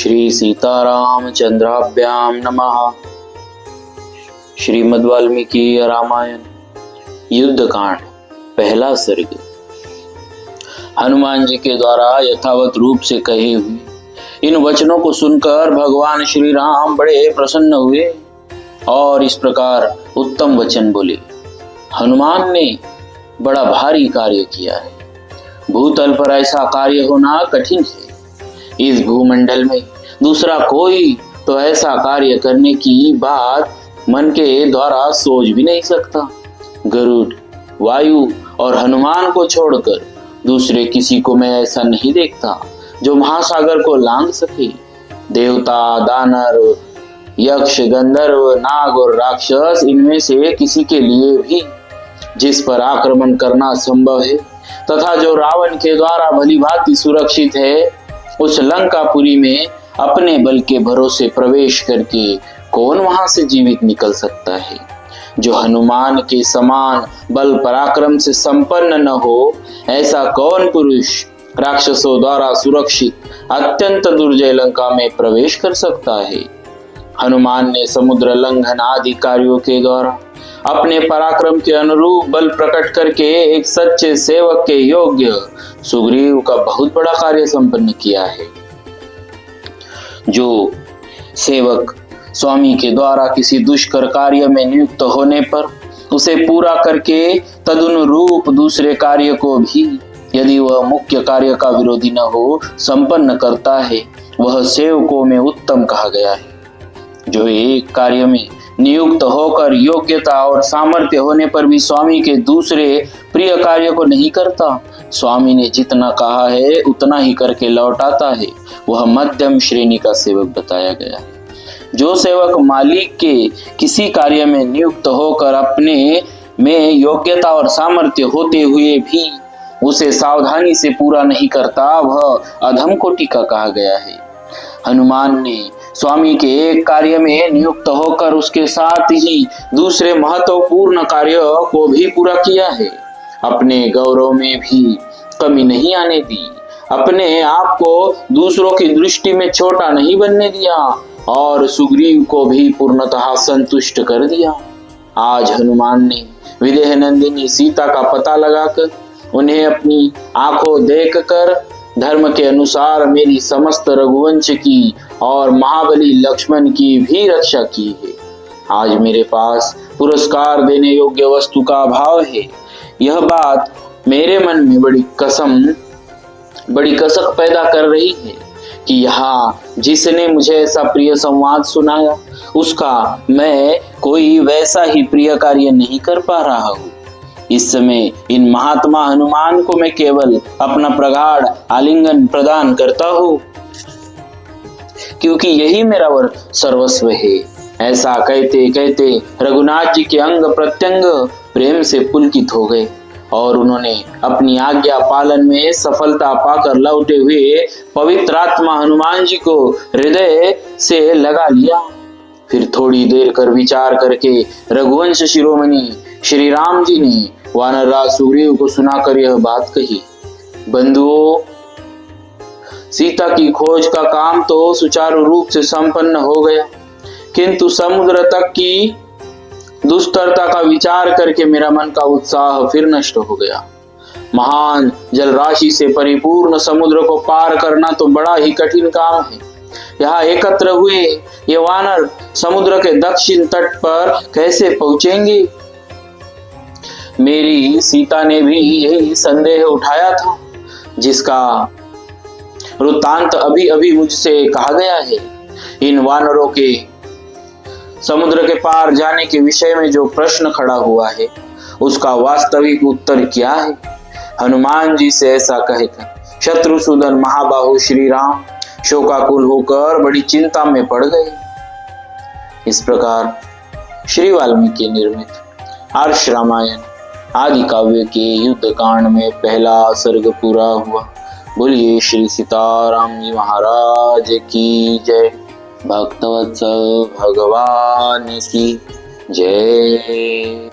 श्री सीतारामचंद्राभ्याम नमः। श्रीमद् वाल्मीकि रामायण युद्धकांड पहला सर्ग। हनुमान जी के द्वारा यथावत रूप से कहे हुए इन वचनों को सुनकर भगवान श्री राम बड़े प्रसन्न हुए और इस प्रकार उत्तम वचन बोले। हनुमान ने बड़ा भारी कार्य किया है। भूतल पर ऐसा कार्य होना कठिन है। इस भूमंडल में दूसरा कोई तो ऐसा कार्य करने की बात मन के द्वारा सोच भी नहीं सकता। गरुड़, वायु और हनुमान को छोड़कर दूसरे किसी को मैं ऐसा नहीं देखता जो महासागर को लांघ सके। देवता, दानर, यक्ष, गंधर्व, नाग और राक्षस, इनमें से किसी के लिए भी जिस पर आक्रमण करना संभव है तथा जो रावण के द्वारा भली भांति सुरक्षित है, उस लंकापुरी में अपने बल के भरोसे प्रवेश करके कौन वहां से जीवित निकल सकता है। जो हनुमान के समान बल पराक्रम से संपन्न न हो, ऐसा कौन पुरुष राक्षसों द्वारा सुरक्षित अत्यंत दुर्जय लंका में प्रवेश कर सकता है। हनुमान ने समुद्र लंघन आदि कार्यों के द्वारा अपने पराक्रम के अनुरूप बल प्रकट करके एक सच्चे सेवक के योग्य सुग्रीव का बहुत बड़ा कार्य संपन्न किया है। जो सेवक स्वामी के द्वारा किसी दुष्कर कार्य में नियुक्त होने पर उसे पूरा करके तदनुरूप दूसरे कार्य को भी, यदि वह मुख्य कार्य का विरोधी न हो, संपन्न करता है, वह सेवकों में उत्तम कहा गया है। जो एक कार्य में नियुक्त होकर योग्यता और सामर्थ्य होने पर भी स्वामी के दूसरे प्रिय कार्य को नहीं करता, स्वामी ने जितना कहा है उतना ही करके लौटाता है, वह मध्यम श्रेणी का सेवक बताया गया है। जो सेवक मालिक के किसी कार्य में नियुक्त होकर अपने में योग्यता और सामर्थ्य होते हुए भी उसे सावधानी से पूरा नहीं करता, वह अधम कोटि का कहा गया है। हनुमान ने स्वामी के एक कार्य में नियुक्त होकर उसके साथ ही दूसरे महत्वपूर्ण कार्य को भी पूरा किया है। अपने गौरव में भी कमी नहीं आने दी, अपने आप को दूसरों की दृष्टि में छोटा नहीं बनने दिया और सुग्रीव को भी पूर्णतः संतुष्ट कर दिया। आज हनुमान ने विदेह नंदिनी सीता का पता लगाकर उन्हें अपनी आंखों देखकर धर्म के अनुसार मेरी समस्त रघुवंश की और महाबली लक्ष्मण की भी रक्षा की है। आज मेरे पास पुरस्कार देने योग्य वस्तु का अभाव है। यह बात मेरे मन में बड़ी कसक पैदा कर रही है कि यहाँ जिसने मुझे ऐसा प्रिय संवाद सुनाया, उसका मैं कोई वैसा ही प्रिय कार्य नहीं कर पा रहा हूँ। इस समय इन महात्मा हनुमान को मैं केवल अपना प्रगाढ़ आलिंगन प्रदान करता हूँ, क्योंकि यही मेरा सर्वस्व है। ऐसा कहते कहते रघुनाथ जी के अंग प्रत्यंग प्रेम से पुलकित हो गए और उन्होंने अपनी आज्ञा पालन में सफलता पाकर लौटे हुए पवित्र आत्मा हनुमान जी को हृदय से लगा लिया। फिर थोड़ी देर कर विचार करके रघुवंश शिरोमणि श्री राम जी ने वानरराज सुग्रीव को सुनाकर यह बात कही। बंधुओं, सीता की खोज का काम तो सुचारू रूप से संपन्न हो गया, किंतु समुद्र तक की दुस्तरता का विचार करके मेरा मन का उत्साह फिर नष्ट हो गया। महान जल राशि से परिपूर्ण समुद्र को पार करना तो बड़ा ही कठिन काम है। यहाँ एकत्र हुए ये वानर समुद्र के दक्षिण तट पर कैसे पहुंचेंगे? मेरी सीता ने भी यही संदेह उठाया था, जिसका वृत्तांत अभी अभी मुझसे कहा गया है। इन वानरों के समुद्र के पार जाने के विषय में जो प्रश्न खड़ा हुआ है, उसका वास्तविक उत्तर क्या है? हनुमान जी से ऐसा कहकर शत्रुसूदन महाबाहु श्री राम शोकाकुल होकर बड़ी चिंता में पड़ गए। इस प्रकार श्री वाल्मीकि निर्मित आर्ष रामायण आदि काव्य के युद्ध कांड में पहला सर्ग पूरा हुआ। बोलिए श्री सीताराम जी महाराज की जय। भक्तवत्सल भगवान की जय।